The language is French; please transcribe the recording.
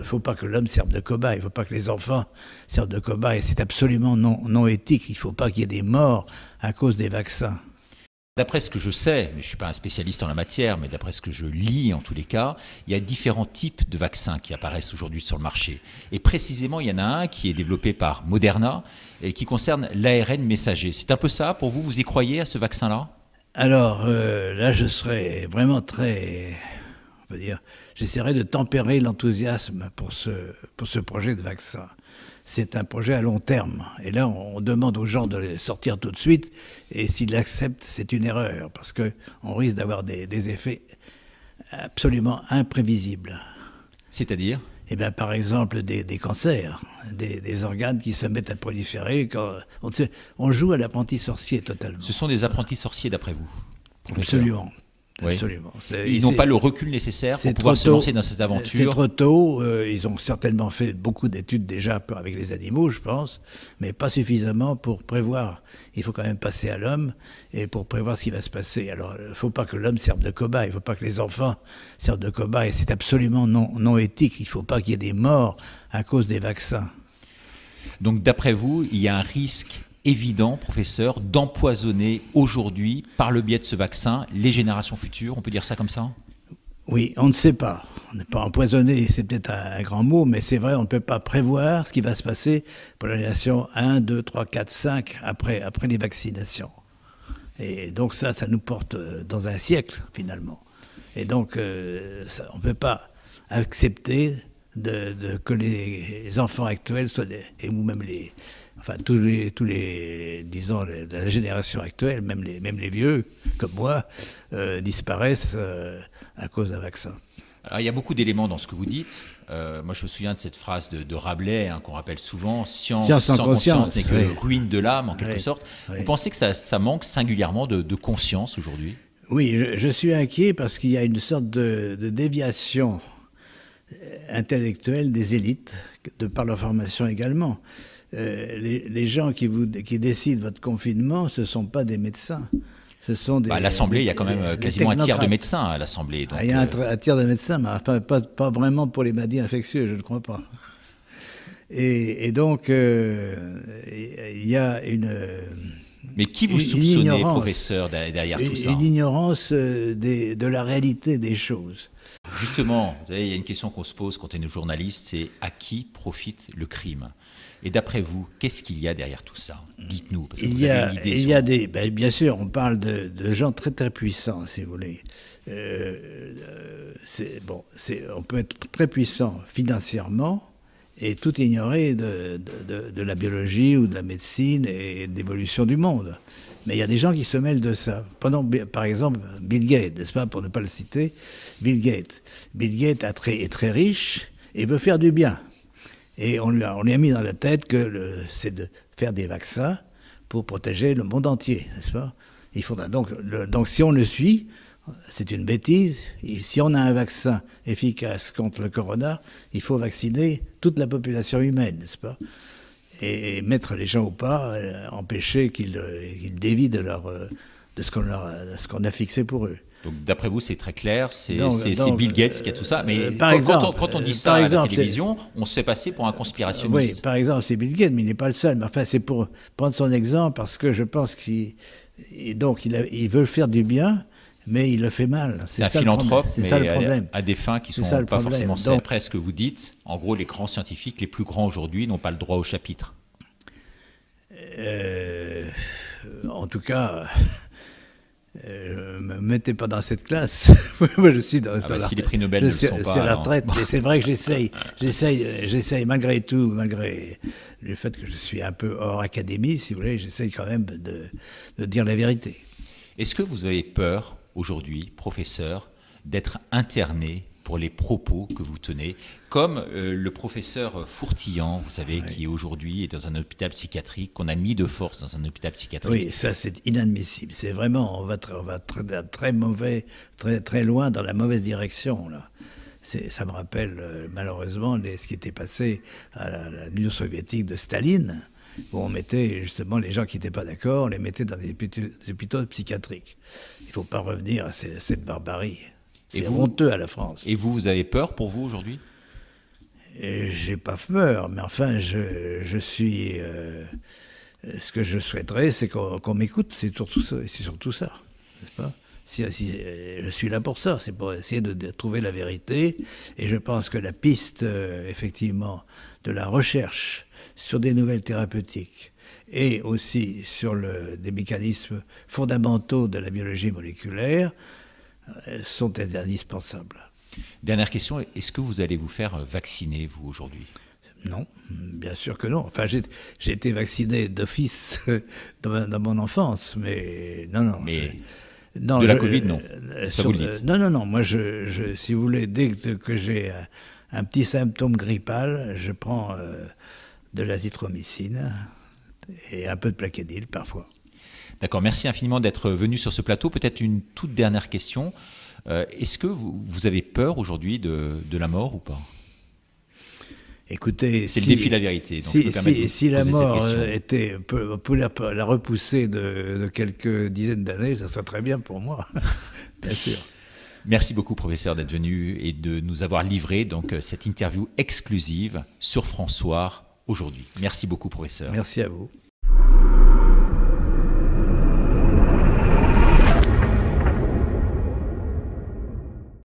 faut pas que l'homme serve de cobaye, il ne faut pas que les enfants servent de cobaye. C'est absolument non éthique. Il ne faut pas qu'il y ait des morts à cause des vaccins. D'après ce que je sais, mais je ne suis pas un spécialiste en la matière, mais d'après ce que je lis en tous les cas, il y a différents types de vaccins qui apparaissent aujourd'hui sur le marché. Et précisément, il y en a un qui est développé par Moderna et qui concerne l'ARN messager. C'est un peu ça pour vous? Vous y croyez à ce vaccin-là? Alors là, je serais vraiment on va dire, j'essaierai de tempérer l'enthousiasme pour ce projet de vaccin. C'est un projet à long terme. Et là, on demande aux gens de le sortir tout de suite. Et s'ils l'acceptent, c'est une erreur, parce qu'on risque d'avoir des effets absolument imprévisibles. C'est-à-dire? Eh bien, par exemple, des cancers, des organes qui se mettent à proliférer. On joue à l'apprenti sorcier totalement. Ce sont des apprentis sorciers, d'après vous, professeur? Absolument. Oui. Absolument. Ils n'ont pas le recul nécessaire pour pouvoir se lancer dans cette aventure. C'est trop tôt. Ils ont certainement fait beaucoup d'études déjà avec les animaux, je pense, mais pas suffisamment pour prévoir. Il faut quand même passer à l'homme et pour prévoir ce qui va se passer. Alors, il ne faut pas que l'homme serve de cobaye. Il ne faut pas que les enfants servent de cobaye. C'est absolument non éthique. Il ne faut pas qu'il y ait des morts à cause des vaccins. Donc, d'après vous, il y a un risque évident, professeur, d'empoisonner aujourd'hui, par le biais de ce vaccin, les générations futures. On peut dire ça comme ça? Oui, on ne sait pas. On n'est pas empoisonné, c'est peut-être un grand mot, mais c'est vrai, on ne peut pas prévoir ce qui va se passer pour la génération 1, 2, 3, 4, 5, après les vaccinations. Et donc ça nous porte dans un siècle, finalement. Et donc, on ne peut pas accepter que les enfants actuels soient ou même tous les disons, de la génération actuelle, même les vieux, comme moi, disparaissent à cause d'un vaccin. Alors, il y a beaucoup d'éléments dans ce que vous dites. Moi, je me souviens de cette phrase de Rabelais, qu'on rappelle souvent, science sans conscience n'est que ruine de l'âme, en quelque sorte. Vous pensez que ça manque singulièrement de conscience aujourd'hui? Oui, je suis inquiet parce qu'il y a une sorte de déviation intellectuelle des élites, par leur formation également. Les gens qui décident votre confinement, ce ne sont pas des médecins. Ce sont à l'Assemblée, il y a quand même quasiment un tiers de médecins à l'Assemblée. Donc, il y a un tiers de médecins, mais pas vraiment pour les maladies infectieuses, je ne crois pas. Et donc, il y a Mais qui vous soupçonnez, professeur, derrière tout ça? Une ignorance de la réalité des choses. Justement, vous savez, il y a une question qu'on se pose quand on est journaliste, c'est à qui profite le crime? Et d'après vous, qu'est-ce qu'il y a derrière tout ça? Dites-nous, parce que vous avez une idée. Bien sûr, on parle de gens très très puissants, si vous voulez. On peut être très puissant financièrement et tout ignorer de la biologie ou de la médecine et de l'évolution du monde. Mais il y a des gens qui se mêlent de ça. Par exemple, Bill Gates, n'est-ce pas, pour ne pas le citer, Bill Gates. Bill Gates est très riche et veut faire du bien. Et on lui a mis dans la tête que c'est de faire des vaccins pour protéger le monde entier, n'est-ce pas? Il faudra donc si on le suit, c'est une bêtise. Si on a un vaccin efficace contre le corona, il faut vacciner toute la population humaine, n'est-ce pas? Et mettre les gens au pas, empêcher qu'ils dévient de ce qu'on a fixé pour eux. Donc, d'après vous, c'est très clair, c'est Bill Gates qui a tout ça. Mais quand on dit ça à la télévision, on se fait passer pour un conspirationniste. Oui, par exemple, c'est Bill Gates, mais il n'est pas le seul. Mais enfin, c'est pour prendre son exemple, parce que je pense qu'il veut faire du bien, mais il le fait mal. C'est un philanthrope, mais ça le problème. À des fins qui ne sont pas forcément saines. D'après ce que vous dites, en gros, les grands scientifiques, les plus grands aujourd'hui, n'ont pas le droit au chapitre. En tout cas... ne me mettez pas dans cette classe. Moi, je suis si les prix Nobel ne le sont pas... sur la retraite, mais c'est vrai que j'essaye malgré tout, malgré le fait que je suis un peu hors académie, si vous voulez, j'essaye quand même de dire la vérité. Est-ce que vous avez peur, aujourd'hui, professeur, d'être interné pour les propos que vous tenez, comme le professeur Fourtillan, vous savez, qui aujourd'hui est dans un hôpital psychiatrique, qu'on a mis de force dans un hôpital psychiatrique. Oui, ça c'est inadmissible. C'est vraiment, on va très mauvais, très loin dans la mauvaise direction, là. Ça me rappelle malheureusement ce qui était passé à l'Union soviétique de Staline, où on mettait justement les gens qui n'étaient pas d'accord, on les mettait dans des hôpitaux psychiatriques. Il ne faut pas revenir à cette barbarie. C'est honteux à la France. Et vous avez peur pour vous aujourd'hui? J'ai pas peur, mais enfin, je suis. Ce que je souhaiterais, c'est qu'on m'écoute, c'est surtout ça, n'est-ce pas? Je suis là pour ça, c'est pour essayer de trouver la vérité. Et je pense que la piste, effectivement, de la recherche sur des nouvelles thérapeutiques et aussi sur des mécanismes fondamentaux de la biologie moléculaire sont indispensables. Dernière question, est-ce que vous allez vous faire vacciner, vous, aujourd'hui? Non, bien sûr que non. Enfin, j'ai été vacciné d'office dans mon enfance, mais non. Mais non, de la Covid, non. Ça vous le dites. Non. Moi, si vous voulez, dès que j'ai un petit symptôme grippal, je prends de l'azithromycine et un peu de plaquenil parfois. D'accord, merci infiniment d'être venu sur ce plateau. Peut-être une toute dernière question. Est-ce que vous avez peur aujourd'hui de la mort ou pas? Écoutez, c'est le défi de la vérité. Donc si la mort on peut la repousser de quelques dizaines d'années, ça serait très bien pour moi, bien sûr. Merci beaucoup, professeur, d'être venu et de nous avoir livré donc cette interview exclusive sur François aujourd'hui. Merci beaucoup, professeur. Merci à vous.